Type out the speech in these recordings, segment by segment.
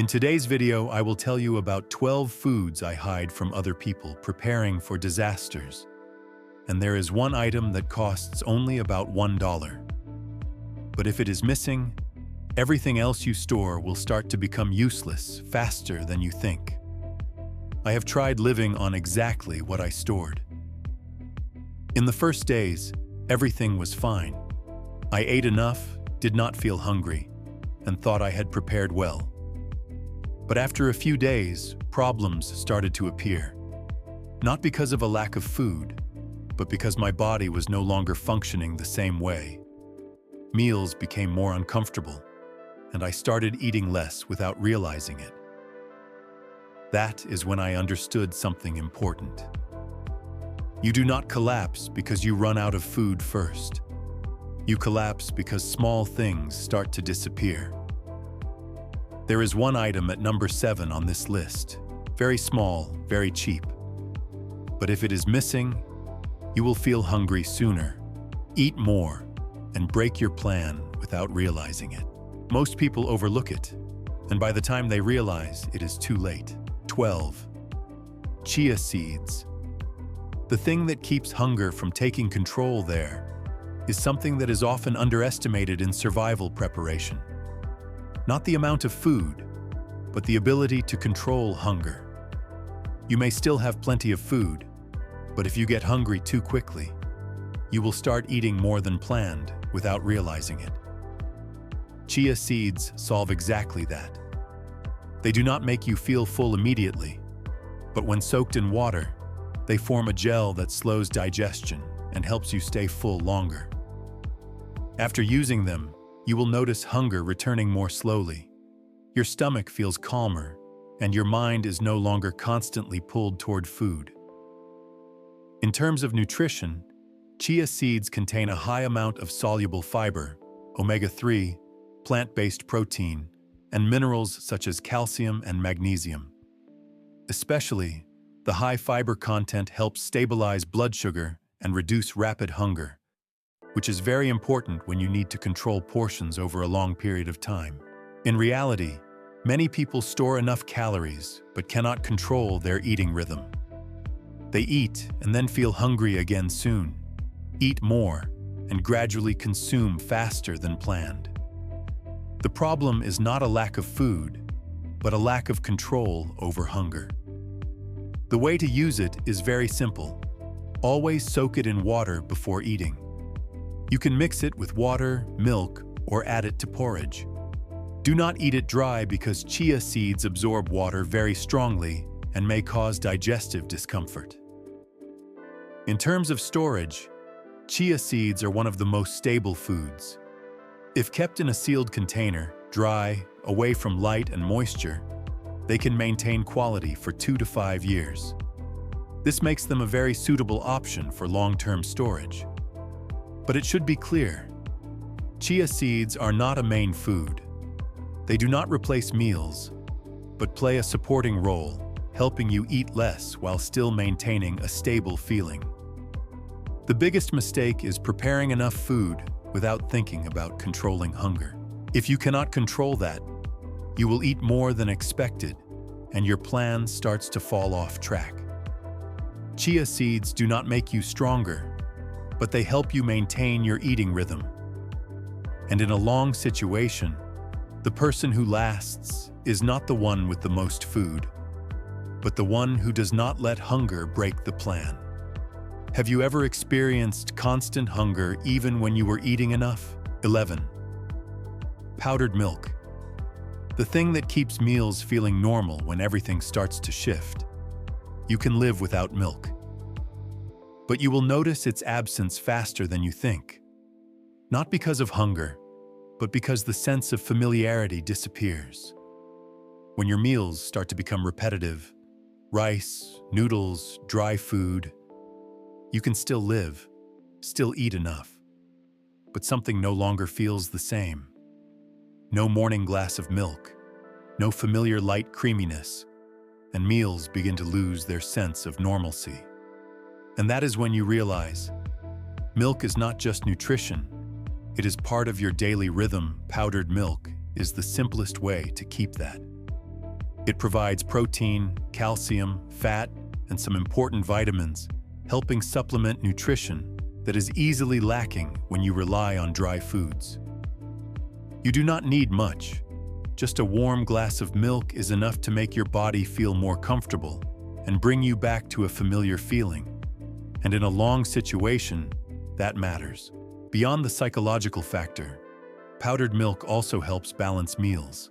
In today's video, I will tell you about 12 foods I hide from other people preparing for disasters. And there is one item that costs only about $1. But if it is missing, everything else you store will start to become useless faster than you think. I have tried living on exactly what I stored. In the first days, everything was fine. I ate enough, did not feel hungry, and thought I had prepared well. But after a few days, problems started to appear. Not because of a lack of food, but because my body was no longer functioning the same way. Meals became more uncomfortable, and I started eating less without realizing it. That is when I understood something important. You do not collapse because you run out of food first. You collapse because small things start to disappear. There is one item at number 7 on this list. Very small, very cheap. But if it is missing, you will feel hungry sooner, eat more, and break your plan without realizing it. Most people overlook it, and by the time they realize, it is too late. 12. Chia seeds. The thing that keeps hunger from taking control there is something that is often underestimated in survival preparation. Not the amount of food, but the ability to control hunger. You may still have plenty of food, but if you get hungry too quickly, you will start eating more than planned without realizing it. Chia seeds solve exactly that. They do not make you feel full immediately, but when soaked in water, they form a gel that slows digestion and helps you stay full longer. After using them, you will notice hunger returning more slowly. Your stomach feels calmer, and your mind is no longer constantly pulled toward food. In terms of nutrition, chia seeds contain a high amount of soluble fiber, omega-3, plant-based protein, and minerals such as calcium and magnesium. Especially, the high fiber content helps stabilize blood sugar and reduce rapid hunger, which is very important when you need to control portions over a long period of time. In reality, many people store enough calories but cannot control their eating rhythm. They eat and then feel hungry again soon, eat more, and gradually consume faster than planned. The problem is not a lack of food, but a lack of control over hunger. The way to use it is very simple. Always soak it in water before eating. You can mix it with water, milk, or add it to porridge. Do not eat it dry because chia seeds absorb water very strongly and may cause digestive discomfort. In terms of storage, chia seeds are one of the most stable foods. If kept in a sealed container, dry, away from light and moisture, they can maintain quality for 2 to 5 years. This makes them a very suitable option for long-term storage. But it should be clear, chia seeds are not a main food. They do not replace meals, but play a supporting role, helping you eat less while still maintaining a stable feeling. The biggest mistake is preparing enough food without thinking about controlling hunger. If you cannot control that, you will eat more than expected, and your plan starts to fall off track. Chia seeds do not make you stronger, but they help you maintain your eating rhythm. And in a long situation, the person who lasts is not the one with the most food, but the one who does not let hunger break the plan. Have you ever experienced constant hunger even when you were eating enough? 11. Powdered milk. The thing that keeps meals feeling normal when everything starts to shift. You can live without milk. But you will notice its absence faster than you think. Not because of hunger, but because the sense of familiarity disappears. When your meals start to become repetitive, rice, noodles, dry food, you can still live, still eat enough, but something no longer feels the same. No morning glass of milk, no familiar light creaminess, and meals begin to lose their sense of normalcy. And that is when you realize, milk is not just nutrition, it is part of your daily rhythm. Powdered milk is the simplest way to keep that. It provides protein, calcium, fat, and some important vitamins, helping supplement nutrition that is easily lacking when you rely on dry foods. You do not need much. Just a warm glass of milk is enough to make your body feel more comfortable and bring you back to a familiar feeling. And in a long situation, that matters. Beyond the psychological factor, powdered milk also helps balance meals.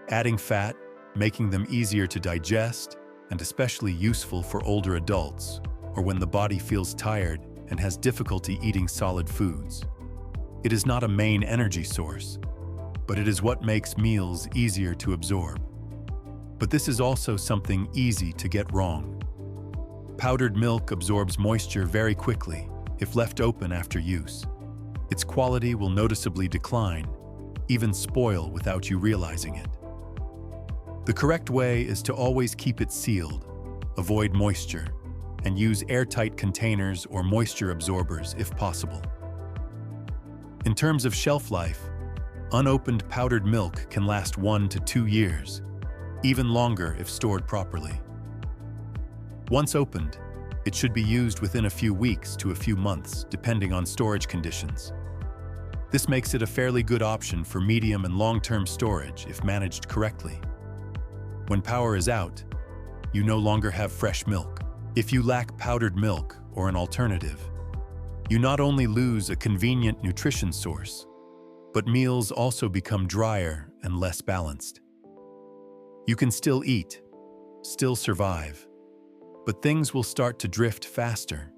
Adding fat, making them easier to digest, and especially useful for older adults, or when the body feels tired and has difficulty eating solid foods. It is not a main energy source, but it is what makes meals easier to absorb. But this is also something easy to get wrong. Powdered milk absorbs moisture very quickly if left open after use. Its quality will noticeably decline, even spoil without you realizing it. The correct way is to always keep it sealed, avoid moisture, and use airtight containers or moisture absorbers if possible. In terms of shelf life, unopened powdered milk can last 1 to 2 years, even longer if stored properly. Once opened, it should be used within a few weeks to a few months, depending on storage conditions. This makes it a fairly good option for medium and long-term storage if managed correctly. When power is out, you no longer have fresh milk. If you lack powdered milk or an alternative, you not only lose a convenient nutrition source, but meals also become drier and less balanced. You can still eat, still survive, but things will start to drift faster.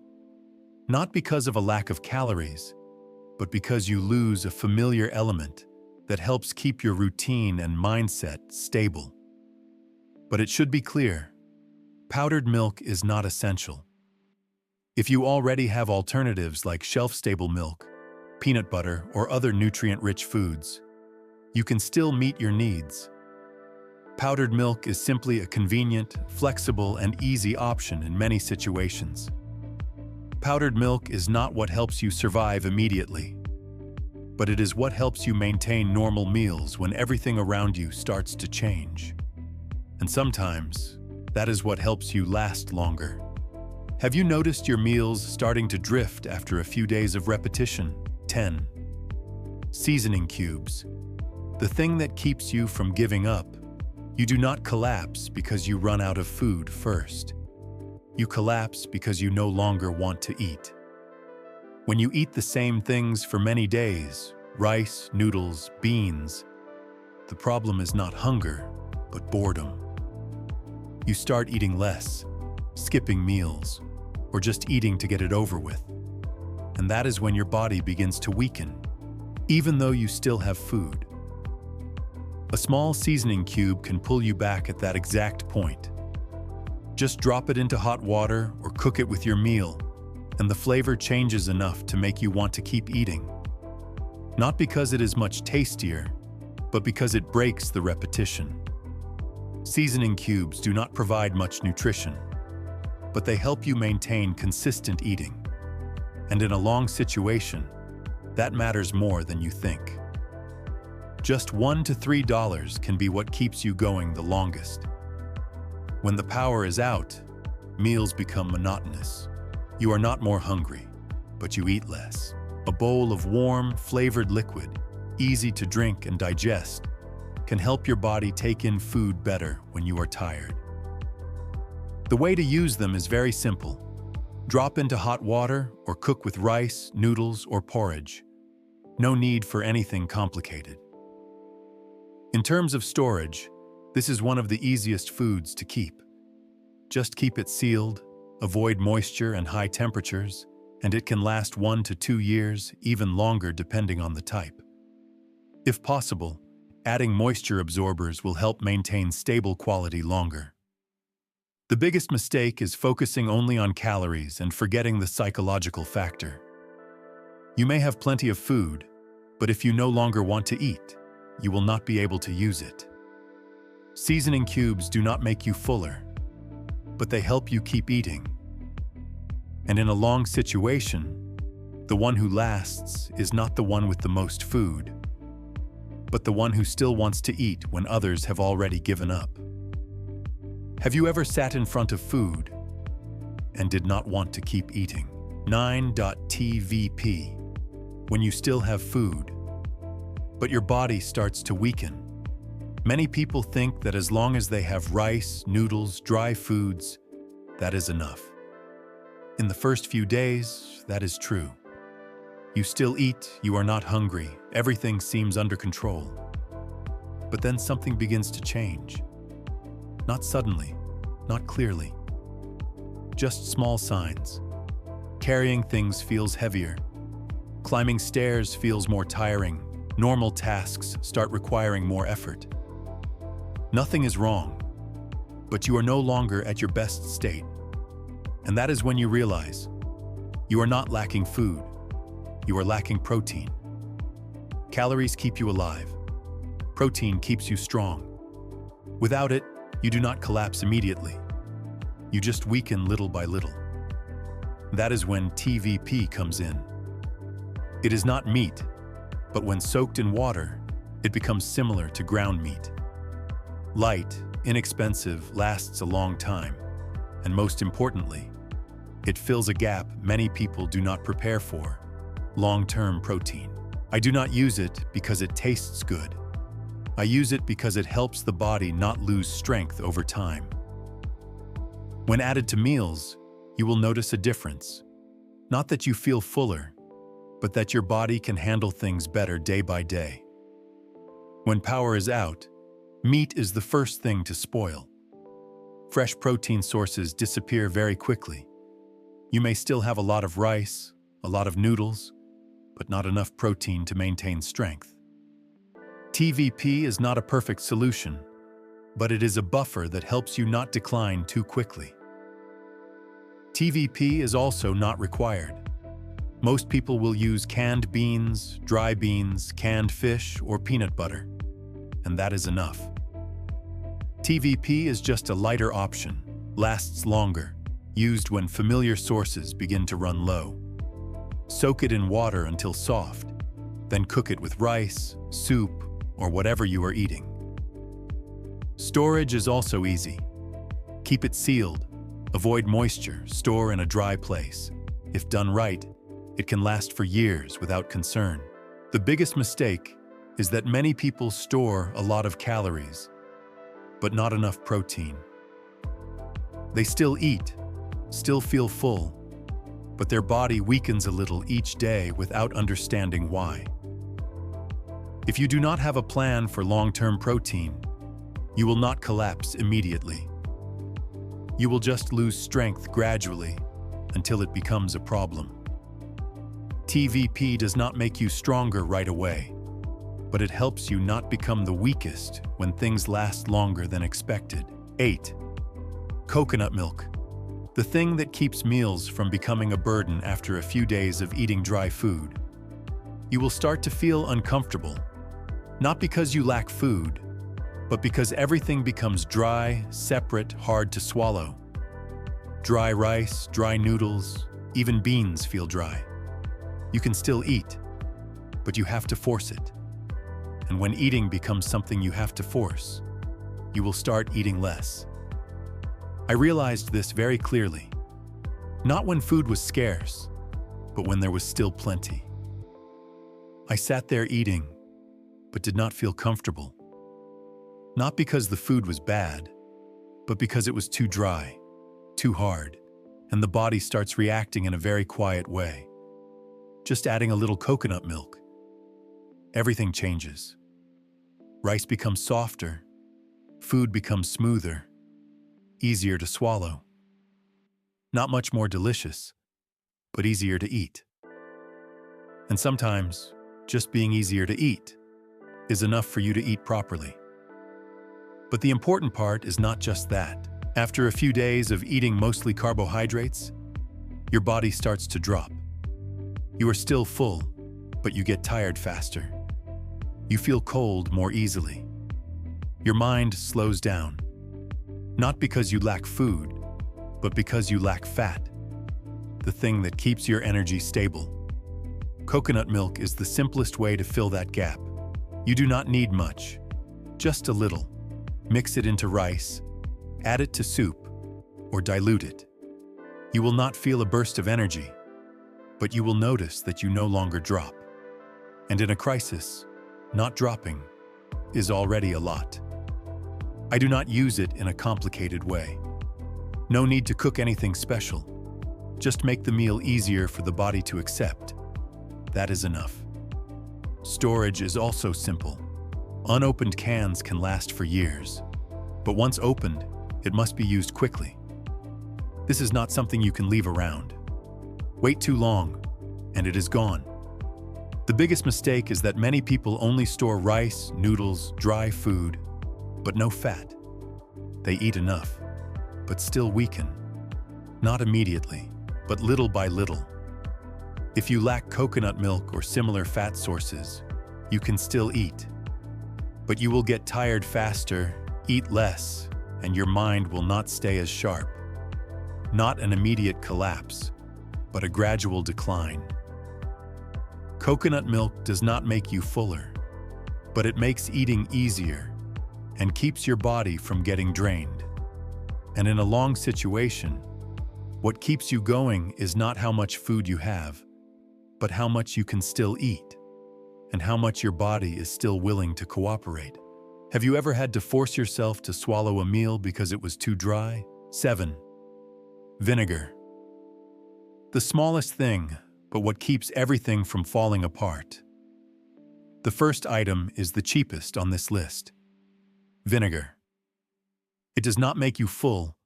Not because of a lack of calories, but because you lose a familiar element that helps keep your routine and mindset stable. But it should be clear, powdered milk is not essential. If you already have alternatives like shelf-stable milk, peanut butter, or other nutrient-rich foods, you can still meet your needs. Powdered milk is simply a convenient, flexible, and easy option in many situations. Powdered milk is not what helps you survive immediately, but it is what helps you maintain normal meals when everything around you starts to change. And sometimes, that is what helps you last longer. Have you noticed your meals starting to drift after a few days of repetition? 10. Seasoning cubes. The thing that keeps you from giving up. You do not collapse because you run out of food first. You collapse because you no longer want to eat. When you eat the same things for many days, rice, noodles, beans, the problem is not hunger, but boredom. You start eating less, skipping meals, or just eating to get it over with. And that is when your body begins to weaken, even though you still have food. A small seasoning cube can pull you back at that exact point. Just drop it into hot water or cook it with your meal, and the flavor changes enough to make you want to keep eating. Not because it is much tastier, but because it breaks the repetition. Seasoning cubes do not provide much nutrition, but they help you maintain consistent eating. And in a long situation, that matters more than you think. Just $1 to $3 can be what keeps you going the longest. When the power is out, meals become monotonous. You are not more hungry, but you eat less. A bowl of warm, flavored liquid, easy to drink and digest, can help your body take in food better when you are tired. The way to use them is very simple. Drop into hot water or cook with rice, noodles, or porridge. No need for anything complicated. In terms of storage, this is one of the easiest foods to keep. Just keep it sealed, avoid moisture and high temperatures, and it can last 1 to 2 years, even longer depending on the type. If possible, adding moisture absorbers will help maintain stable quality longer. The biggest mistake is focusing only on calories and forgetting the psychological factor. You may have plenty of food, but if you no longer want to eat, you will not be able to use it. Seasoning cubes do not make you fuller, but they help you keep eating. And in a long situation, the one who lasts is not the one with the most food, but the one who still wants to eat when others have already given up. Have you ever sat in front of food and did not want to keep eating? 9.tvp. When you still have food, but your body starts to weaken. Many people think that as long as they have rice, noodles, dry foods, that is enough. In the first few days, that is true. You still eat, you are not hungry, everything seems under control. But then something begins to change. Not suddenly, not clearly. Just small signs. Carrying things feels heavier. Climbing stairs feels more tiring. Normal tasks start requiring more effort. Nothing is wrong, but you are no longer at your best state. And that is when you realize you are not lacking food, you are lacking protein. Calories keep you alive. Protein keeps you strong. Without it, you do not collapse immediately. You just weaken little by little. That is when TVP comes in. It is not meat, but when soaked in water, it becomes similar to ground meat. Light, inexpensive, lasts a long time, and most importantly, it fills a gap many people do not prepare for: long-term protein. I do not use it because it tastes good. I use it because it helps the body not lose strength over time. When added to meals, you will notice a difference. Not that you feel fuller, but that your body can handle things better day by day. When power is out, meat is the first thing to spoil. Fresh protein sources disappear very quickly. You may still have a lot of rice, a lot of noodles, but not enough protein to maintain strength. TVP is not a perfect solution, but it is a buffer that helps you not decline too quickly. TVP is also not required. Most people will use canned beans, dry beans, canned fish, or peanut butter, and that is enough. TVP is just a lighter option, lasts longer, used when familiar sources begin to run low. Soak it in water until soft, then cook it with rice, soup, or whatever you are eating. Storage is also easy. Keep it sealed. Avoid moisture, store in a dry place. If done right, it can last for years without concern. The biggest mistake is that many people store a lot of calories, but not enough protein. They still eat, still feel full, but their body weakens a little each day without understanding why. If you do not have a plan for long-term protein, you will not collapse immediately. You will just lose strength gradually until it becomes a problem. TVP does not make you stronger right away, but it helps you not become the weakest when things last longer than expected. 8. Coconut milk. The thing that keeps meals from becoming a burden after a few days of eating dry food. You will start to feel uncomfortable, not because you lack food, but because everything becomes dry, separate, hard to swallow. Dry rice, dry noodles, even beans feel dry. You can still eat, but you have to force it. And when eating becomes something you have to force, you will start eating less. I realized this very clearly, not when food was scarce, but when there was still plenty. I sat there eating, but did not feel comfortable. Not because the food was bad, but because it was too dry, too hard, and the body starts reacting in a very quiet way. Just adding a little coconut milk, everything changes. Rice becomes softer, food becomes smoother, easier to swallow. Not much more delicious, but easier to eat. And sometimes, just being easier to eat is enough for you to eat properly. But the important part is not just that. After a few days of eating mostly carbohydrates, your body starts to drop. You are still full, but you get tired faster. You feel cold more easily. Your mind slows down. Not because you lack food, but because you lack fat, the thing that keeps your energy stable. Coconut milk is the simplest way to fill that gap. You do not need much, just a little. Mix it into rice, Add it to soup or dilute it. You will not feel a burst of energy, but you will notice that you no longer drop. And in a crisis, not dropping is already a lot. I do not use it in a complicated way. No need to cook anything special. Just make the meal easier for the body to accept. That is enough. Storage is also simple. Unopened cans can last for years, but once opened, it must be used quickly. This is not something you can leave around. Wait too long, and it is gone. The biggest mistake is that many people only store rice, noodles, dry food, but no fat. They eat enough, but still weaken. Not immediately, but little by little. If you lack coconut milk or similar fat sources, you can still eat. But you will get tired faster, eat less, and your mind will not stay as sharp. Not an immediate collapse, but a gradual decline. Coconut milk does not make you fuller, but it makes eating easier and keeps your body from getting drained. And in a long situation, what keeps you going is not how much food you have, but how much you can still eat, and how much your body is still willing to cooperate. Have you ever had to force yourself to swallow a meal because it was too dry? 7. Vinegar. The smallest thing, but what keeps everything from falling apart. The first item is the cheapest on this list. Vinegar. It does not make you full.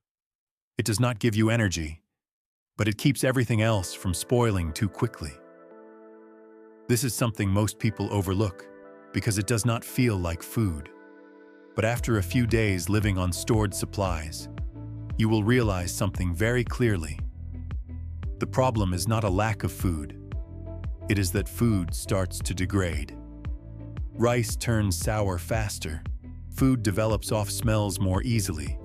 It does not give you energy, but it keeps everything else from spoiling too quickly. This is something most people overlook because it does not feel like food. But after a few days living on stored supplies, you will realize something very clearly. The problem is not a lack of food. It is that food starts to degrade. Rice turns sour faster. Food develops off smells more easily.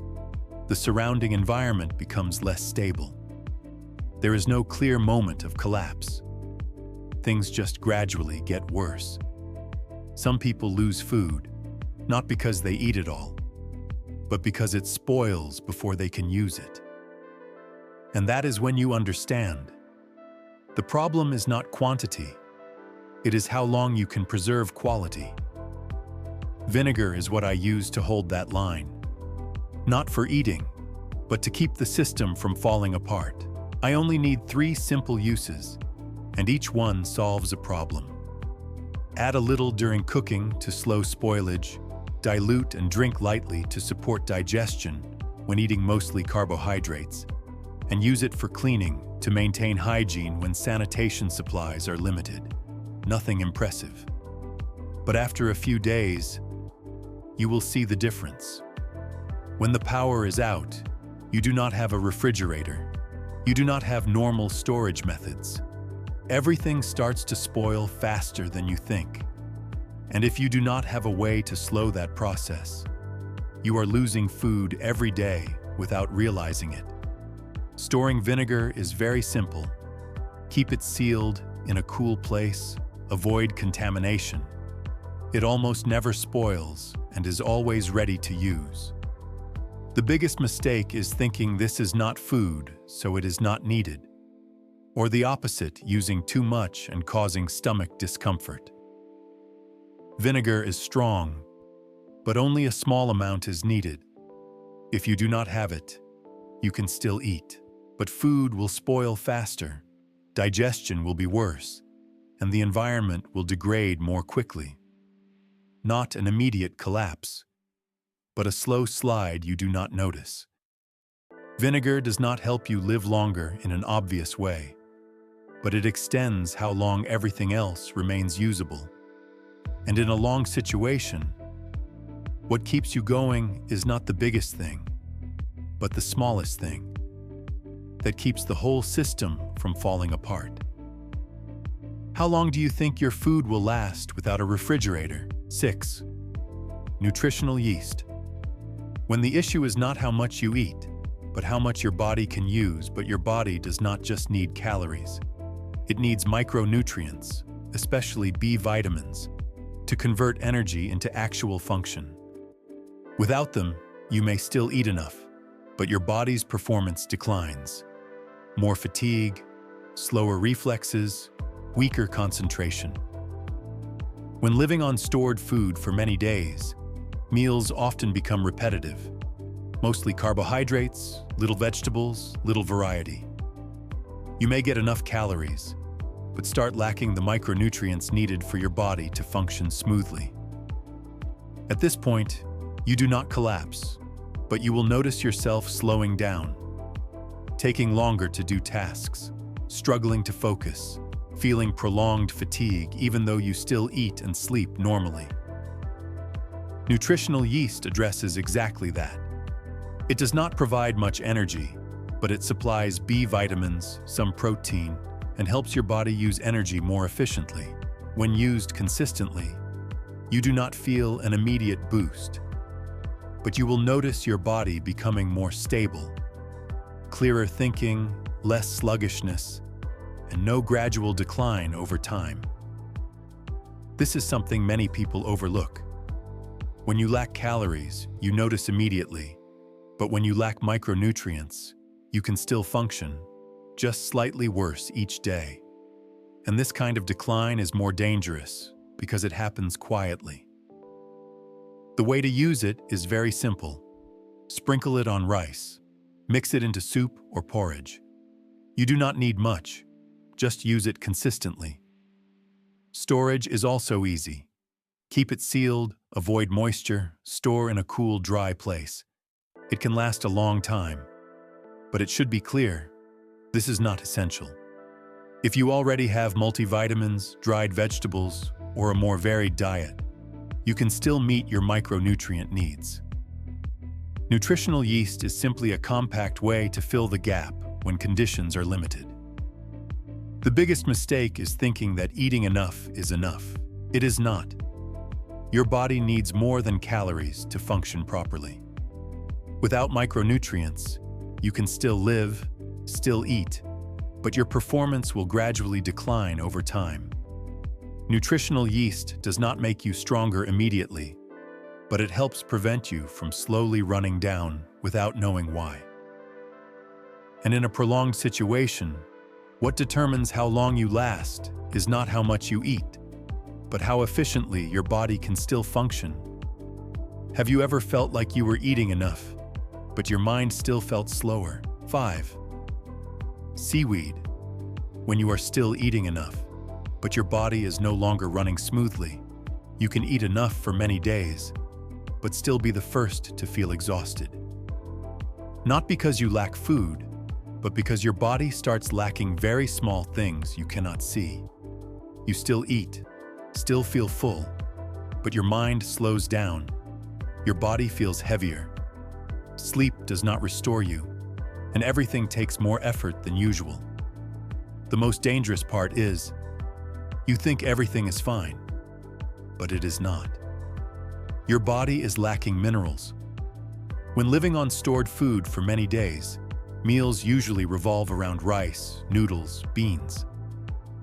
The surrounding environment becomes less stable. There is no clear moment of collapse. Things just gradually get worse. Some people lose food, not because they eat it all, but because it spoils before they can use it. And that is when you understand. The problem is not quantity. It is how long you can preserve quality. Vinegar is what I use to hold that line. Not for eating, but to keep the system from falling apart. I only need 3 simple uses, and each one solves a problem. Add a little during cooking to slow spoilage, dilute and drink lightly to support digestion when eating mostly carbohydrates, and use it for cleaning to maintain hygiene when sanitation supplies are limited. Nothing impressive. But after a few days, you will see the difference. When the power is out, you do not have a refrigerator. You do not have normal storage methods. Everything starts to spoil faster than you think. And if you do not have a way to slow that process, you are losing food every day without realizing it. Storing vinegar is very simple. Keep it sealed in a cool place. Avoid contamination. It almost never spoils and is always ready to use. The biggest mistake is thinking this is not food, so it is not needed. Or the opposite, using too much and causing stomach discomfort. Vinegar is strong, but only a small amount is needed. If you do not have it, you can still eat. But food will spoil faster, digestion will be worse, and the environment will degrade more quickly. Not an immediate collapse, but a slow slide you do not notice. Vinegar does not help you live longer in an obvious way, but it extends how long everything else remains usable. And in a long situation, what keeps you going is not the biggest thing, but the smallest thing that keeps the whole system from falling apart. How long do you think your food will last without a refrigerator? 6. Nutritional yeast. When the issue is not how much you eat, but how much your body can use, but your body does not just need calories. It needs micronutrients, especially B vitamins, to convert energy into actual function. Without them, you may still eat enough, but your body's performance declines. More fatigue, slower reflexes, weaker concentration. When living on stored food for many days, meals often become repetitive. Mostly carbohydrates, little vegetables, little variety. You may get enough calories, but start lacking the micronutrients needed for your body to function smoothly. At this point, you do not collapse, but you will notice yourself slowing down, taking longer to do tasks, struggling to focus, feeling prolonged fatigue even though you still eat and sleep normally. Nutritional yeast addresses exactly that. It does not provide much energy, but it supplies B vitamins, some protein, and helps your body use energy more efficiently. When used consistently, you do not feel an immediate boost, but you will notice your body becoming more stable, clearer thinking, less sluggishness, and no gradual decline over time. This is something many people overlook. When you lack calories, you notice immediately, but when you lack micronutrients, you can still function, just slightly worse each day. And this kind of decline is more dangerous because it happens quietly. The way to use it is very simple. Sprinkle it on rice. Mix it into soup or porridge. You do not need much. Just use it consistently. Storage is also easy. Keep it sealed, avoid moisture, store in a cool, dry place. It can last a long time. But it should be clear, this is not essential. If you already have multivitamins, dried vegetables, or a more varied diet, you can still meet your micronutrient needs. Nutritional yeast is simply a compact way to fill the gap when conditions are limited. The biggest mistake is thinking that eating enough is enough. It is not. Your body needs more than calories to function properly. Without micronutrients, you can still live, still eat, but your performance will gradually decline over time. Nutritional yeast does not make you stronger immediately, but it helps prevent you from slowly running down without knowing why. And in a prolonged situation, what determines how long you last is not how much you eat, but how efficiently your body can still function. Have you ever felt like you were eating enough, but your mind still felt slower? 5. Seaweed. When you are still eating enough, but your body is no longer running smoothly, you can eat enough for many days, but still be the first to feel exhausted. Not because you lack food, but because your body starts lacking very small things you cannot see. You still eat, still feel full, but your mind slows down. Your body feels heavier. Sleep does not restore you, and everything takes more effort than usual. The most dangerous part is, you think everything is fine, but it is not. Your body is lacking minerals. When living on stored food for many days, meals usually revolve around rice, noodles, beans.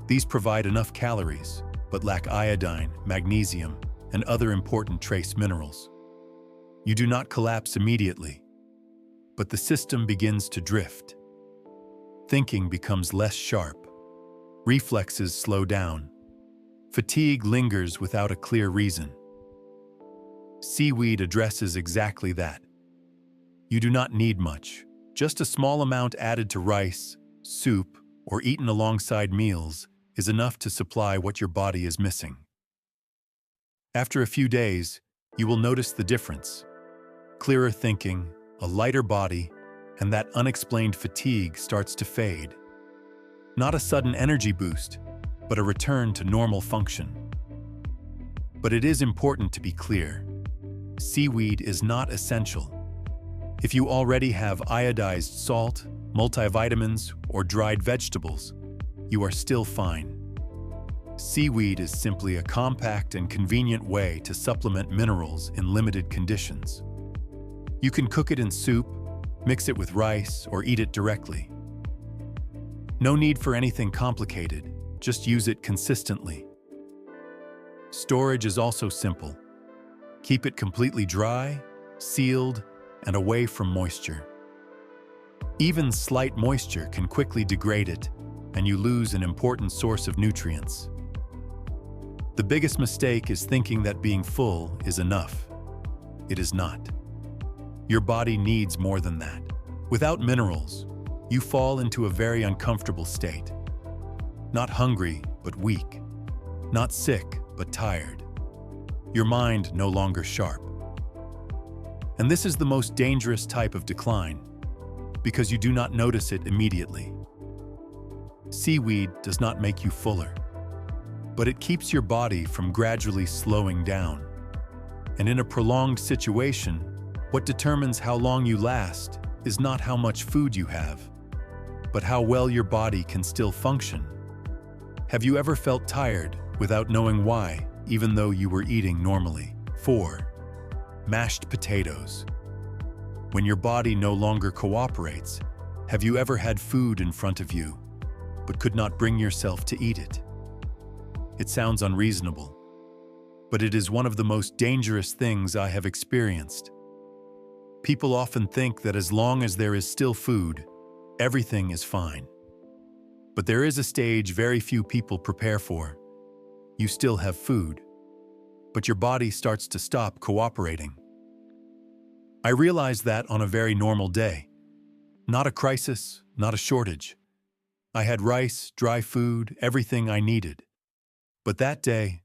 These provide enough calories, but lack iodine, magnesium, and other important trace minerals. You do not collapse immediately, but the system begins to drift. Thinking becomes less sharp. Reflexes slow down. Fatigue lingers without a clear reason. Seaweed addresses exactly that. You do not need much. Just a small amount added to rice, soup, or eaten alongside meals is enough to supply what your body is missing. After a few days, you will notice the difference. Clearer thinking, a lighter body, and that unexplained fatigue starts to fade. Not a sudden energy boost, but a return to normal function. But it is important to be clear. Seaweed is not essential. If you already have iodized salt, multivitamins, or dried vegetables, you are still fine. Seaweed is simply a compact and convenient way to supplement minerals in limited conditions. You can cook it in soup, mix it with rice, or eat it directly. No need for anything complicated, just use it consistently. Storage is also simple. Keep it completely dry, sealed, and away from moisture. Even slight moisture can quickly degrade it, and you lose an important source of nutrients. The biggest mistake is thinking that being full is enough. It is not. Your body needs more than that. Without minerals, you fall into a very uncomfortable state. Not hungry, but weak. Not sick, but tired. Your mind no longer sharp. And this is the most dangerous type of decline, because you do not notice it immediately. Seaweed does not make you fuller, but it keeps your body from gradually slowing down. And in a prolonged situation, what determines how long you last is not how much food you have, but how well your body can still function. Have you ever felt tired without knowing why, even though you were eating normally? 4. Mashed potatoes. When your body no longer cooperates, have you ever had food in front of you, but could not bring yourself to eat it? It sounds unreasonable, but it is one of the most dangerous things I have experienced. People often think that as long as there is still food, everything is fine. But there is a stage very few people prepare for. You still have food, but your body starts to stop cooperating. I realized that on a very normal day. Not a crisis, not a shortage. I had rice, dry food, everything I needed. But that day,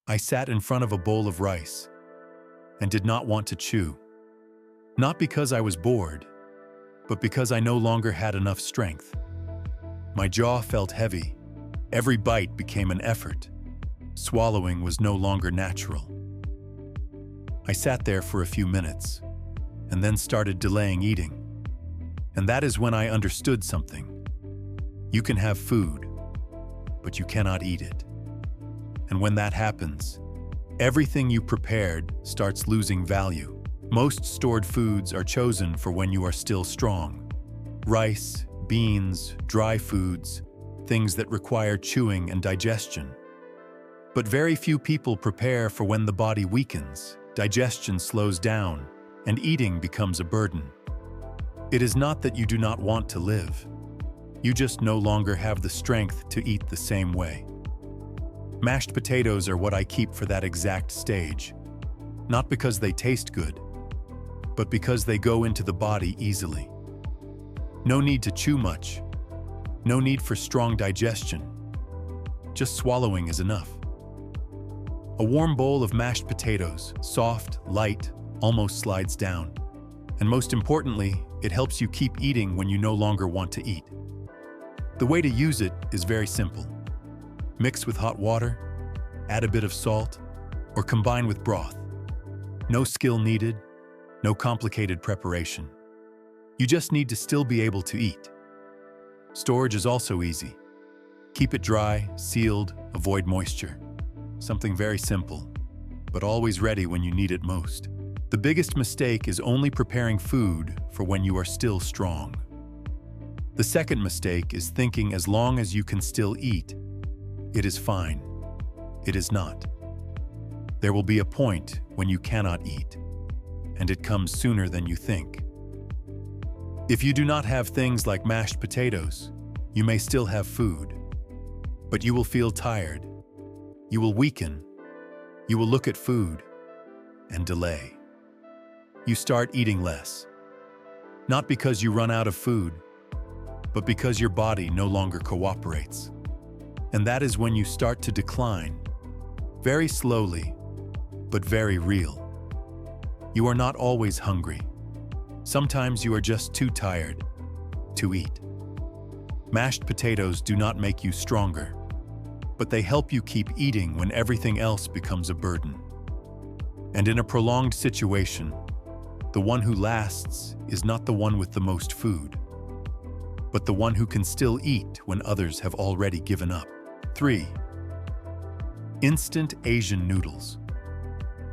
I sat in front of a bowl of rice and did not want to chew. Not because I was bored, but because I no longer had enough strength. My jaw felt heavy. Every bite became an effort. Swallowing was no longer natural. I sat there for a few minutes and then started delaying eating. And that is when I understood something. You can have food, but you cannot eat it. And when that happens, everything you prepared starts losing value. Most stored foods are chosen for when you are still strong. Rice, beans, dry foods, things that require chewing and digestion. But very few people prepare for when the body weakens, digestion slows down, and eating becomes a burden. It is not that you do not want to live. You just no longer have the strength to eat the same way. Mashed potatoes are what I keep for that exact stage. Not because they taste good, but because they go into the body easily. No need to chew much. No need for strong digestion. Just swallowing is enough. A warm bowl of mashed potatoes, soft, light, almost slides down. And most importantly, it helps you keep eating when you no longer want to eat. The way to use it is very simple. Mix with hot water, add a bit of salt, or combine with broth. No skill needed, no complicated preparation. You just need to still be able to eat. Storage is also easy. Keep it dry, sealed, avoid moisture. Something very simple, but always ready when you need it most. The biggest mistake is only preparing food for when you are still strong. The second mistake is thinking as long as you can still eat, it is fine. It is not. There will be a point when you cannot eat, and it comes sooner than you think. If you do not have things like mashed potatoes, you may still have food, but you will feel tired. You will weaken. You will look at food and delay. You start eating less. Not because you run out of food, but because your body no longer cooperates. And that is when you start to decline, very slowly, but very real. You are not always hungry. Sometimes you are just too tired to eat. Mashed potatoes do not make you stronger, but they help you keep eating when everything else becomes a burden. And in a prolonged situation, the one who lasts is not the one with the most food, but the one who can still eat when others have already given up. 3. Instant Asian noodles.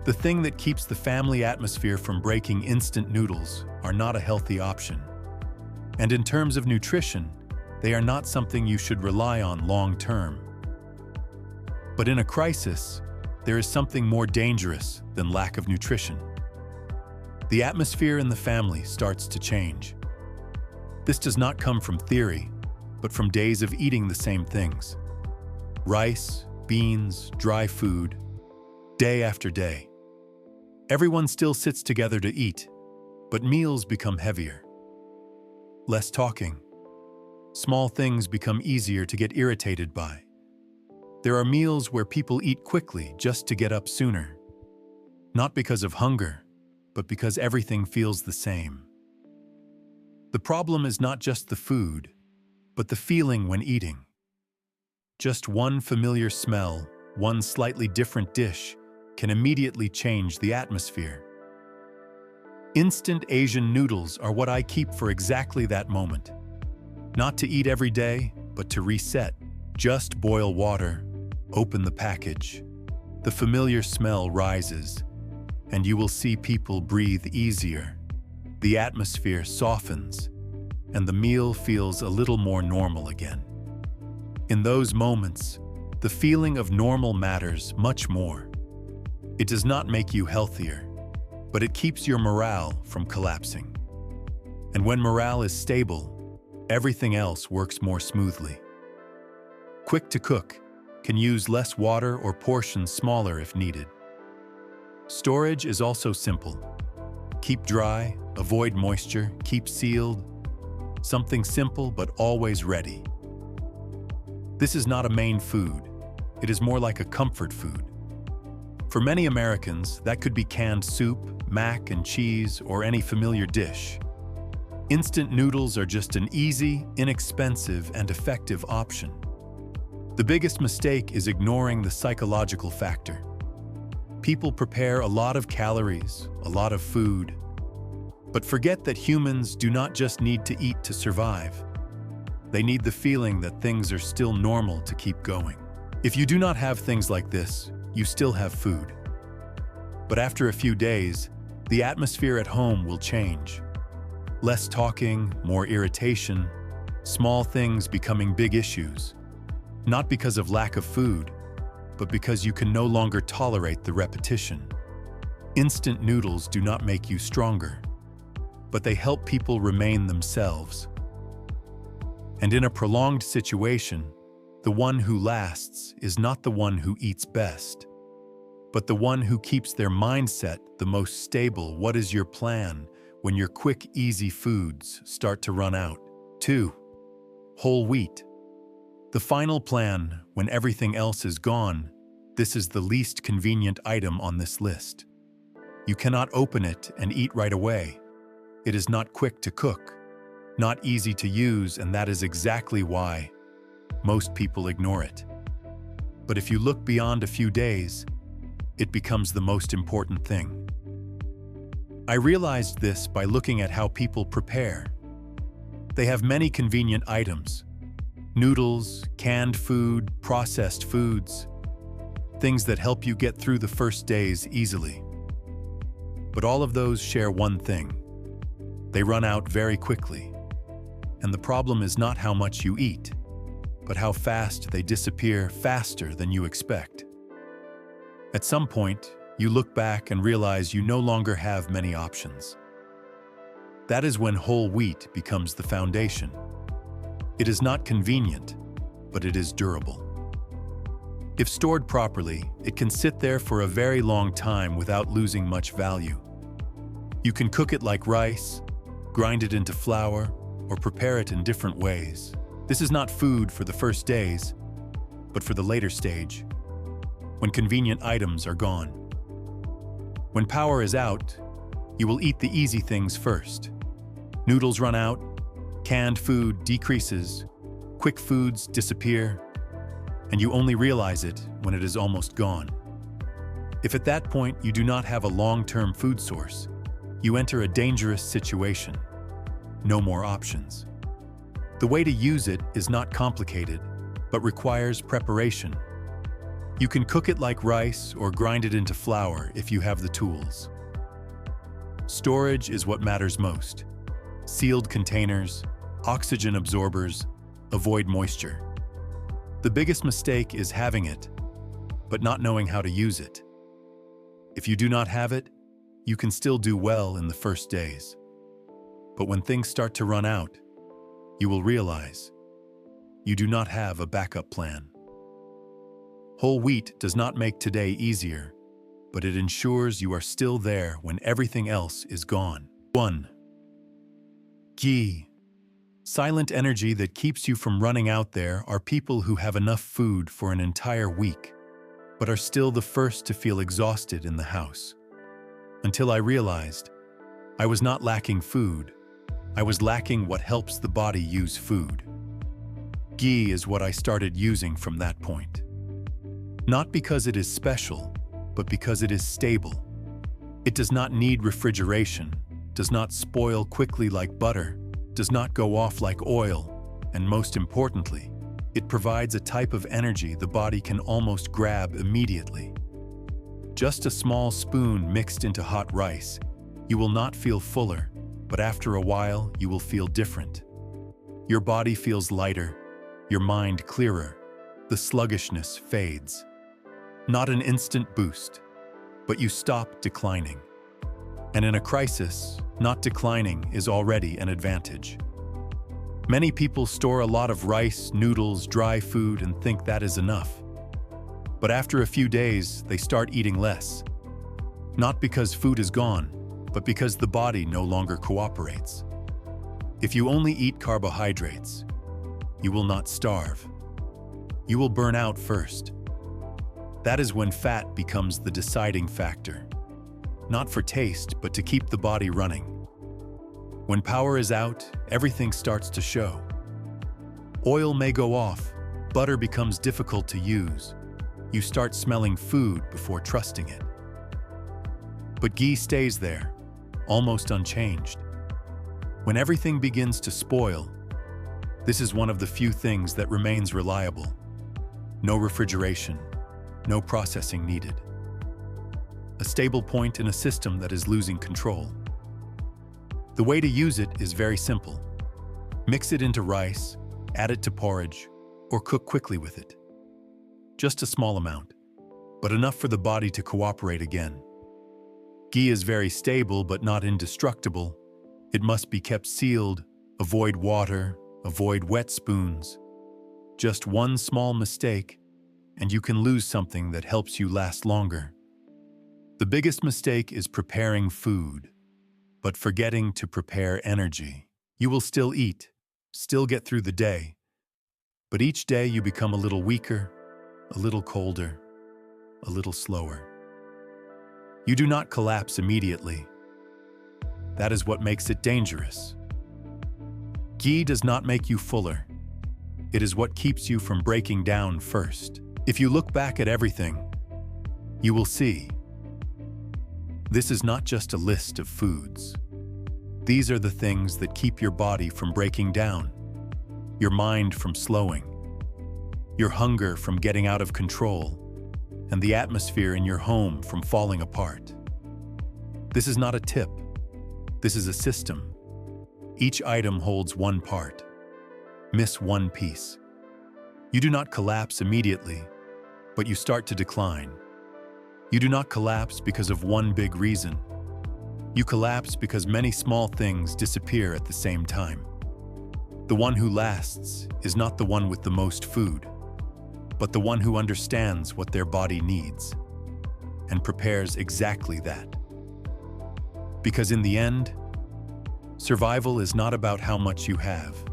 The thing that keeps the family atmosphere from breaking instant noodles are not a healthy option. And in terms of nutrition, they are not something you should rely on long term. But in a crisis, there is something more dangerous than lack of nutrition. The atmosphere in the family starts to change. This does not come from theory, but from days of eating the same things. Rice, beans, dry food, day after day. Everyone still sits together to eat, but meals become heavier. Less talking. Small things become easier to get irritated by. There are meals where people eat quickly just to get up sooner. Not because of hunger, but because everything feels the same. The problem is not just the food, but the feeling when eating. Just one familiar smell, one slightly different dish, can immediately change the atmosphere. Instant Asian noodles are what I keep for exactly that moment. Not to eat every day, but to reset. Just boil water, open the package. The familiar smell rises, and you will see people breathe easier. The atmosphere softens, and the meal feels a little more normal again. In those moments, the feeling of normal matters much more. It does not make you healthier, but it keeps your morale from collapsing. And when morale is stable, everything else works more smoothly. Quick to cook, can use less water or portions smaller if needed. Storage is also simple. Keep dry, avoid moisture, keep sealed. Something simple but always ready. This is not a main food. It is more like a comfort food. For many Americans, that could be canned soup, mac and cheese, or any familiar dish. Instant noodles are just an easy, inexpensive, and effective option. The biggest mistake is ignoring the psychological factor. People prepare a lot of calories, a lot of food, but forget that humans do not just need to eat to survive. They need the feeling that things are still normal to keep going. If you do not have things like this, you still have food. But after a few days, the atmosphere at home will change. Less talking, more irritation, small things becoming big issues. Not because of lack of food, but because you can no longer tolerate the repetition. Instant noodles do not make you stronger, but they help people remain themselves. And in a prolonged situation, the one who lasts is not the one who eats best, but the one who keeps their mindset the most stable. What is your plan when your quick, easy foods start to run out? 2. Whole wheat. The final plan, when everything else is gone, this is the least convenient item on this list. You cannot open it and eat right away. It is not quick to cook, not easy to use, and that is exactly why most people ignore it. But if you look beyond a few days, it becomes the most important thing. I realized this by looking at how people prepare. They have many convenient items: noodles, canned food, processed foods, things that help you get through the first days easily. But all of those share one thing: they run out very quickly. And the problem is not how much you eat, but how fast they disappear, faster than you expect. At some point, you look back and realize you no longer have many options. That is when whole wheat becomes the foundation. It is not convenient, but it is durable. If stored properly, it can sit there for a very long time without losing much value. You can cook it like rice, grind it into flour, or prepare it in different ways. This is not food for the first days, but for the later stage, when convenient items are gone. When power is out, you will eat the easy things first. Noodles run out, canned food decreases, quick foods disappear, and you only realize it when it is almost gone. If at that point you do not have a long-term food source, you enter a dangerous situation. No more options. The way to use it is not complicated, but requires preparation. You can cook it like rice or grind it into flour if you have the tools. Storage is what matters most. Sealed containers, oxygen absorbers, avoid moisture. The biggest mistake is having it, but not knowing how to use it. If you do not have it, you can still do well in the first days. But when things start to run out, you will realize you do not have a backup plan. Whole wheat does not make today easier, but it ensures you are still there when everything else is gone. 1. Ghee. Silent energy that keeps you from running out there are people who have enough food for an entire week, but are still the first to feel exhausted in the house. Until I realized I was not lacking food, I was lacking what helps the body use food. Ghee is what I started using from that point. Not because it is special, but because it is stable. It does not need refrigeration, does not spoil quickly like butter, does not go off like oil, and most importantly, it provides a type of energy the body can almost grab immediately. Just a small spoon mixed into hot rice, you will not feel fuller, but after a while you will feel different. Your body feels lighter, your mind clearer, the sluggishness fades. Not an instant boost, but you stop declining. And in a crisis, not declining is already an advantage. Many people store a lot of rice, noodles, dry food and think that is enough. But after a few days, they start eating less. Not because food is gone, but because the body no longer cooperates. If you only eat carbohydrates, you will not starve. You will burn out first. That is when fat becomes the deciding factor. Not for taste, but to keep the body running. When power is out, everything starts to show. Oil may go off, butter becomes difficult to use. You start smelling food before trusting it. But ghee stays there, almost unchanged. When everything begins to spoil, this is one of the few things that remains reliable. No refrigeration, no processing needed. A stable point in a system that is losing control. The way to use it is very simple. Mix it into rice, add it to porridge, or cook quickly with it. Just a small amount, but enough for the body to cooperate again. Ghee is very stable but not indestructible. It must be kept sealed, avoid water, avoid wet spoons. Just one small mistake, and you can lose something that helps you last longer. The biggest mistake is preparing food, but forgetting to prepare energy. You will still eat, still get through the day, but each day you become a little weaker, a little colder, a little slower. You do not collapse immediately. That is what makes it dangerous. Ghee does not make you fuller. It is what keeps you from breaking down first. If you look back at everything, you will see this is not just a list of foods. These are the things that keep your body from breaking down, your mind from slowing, your hunger from getting out of control, and the atmosphere in your home from falling apart. This is not a tip. This is a system. Each item holds one part. Miss one piece. You do not collapse immediately, but you start to decline. You do not collapse because of one big reason. You collapse because many small things disappear at the same time. The one who lasts is not the one with the most food, but the one who understands what their body needs and prepares exactly that. Because in the end, survival is not about how much you have.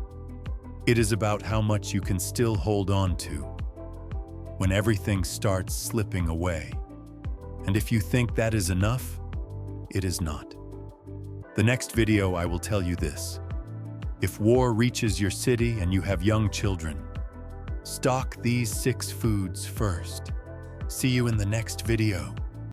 It is about how much you can still hold on to when everything starts slipping away. And if you think that is enough, it is not. The next video I will tell you this. If war reaches your city and you have young children, stock these 6 foods first. See you in the next video.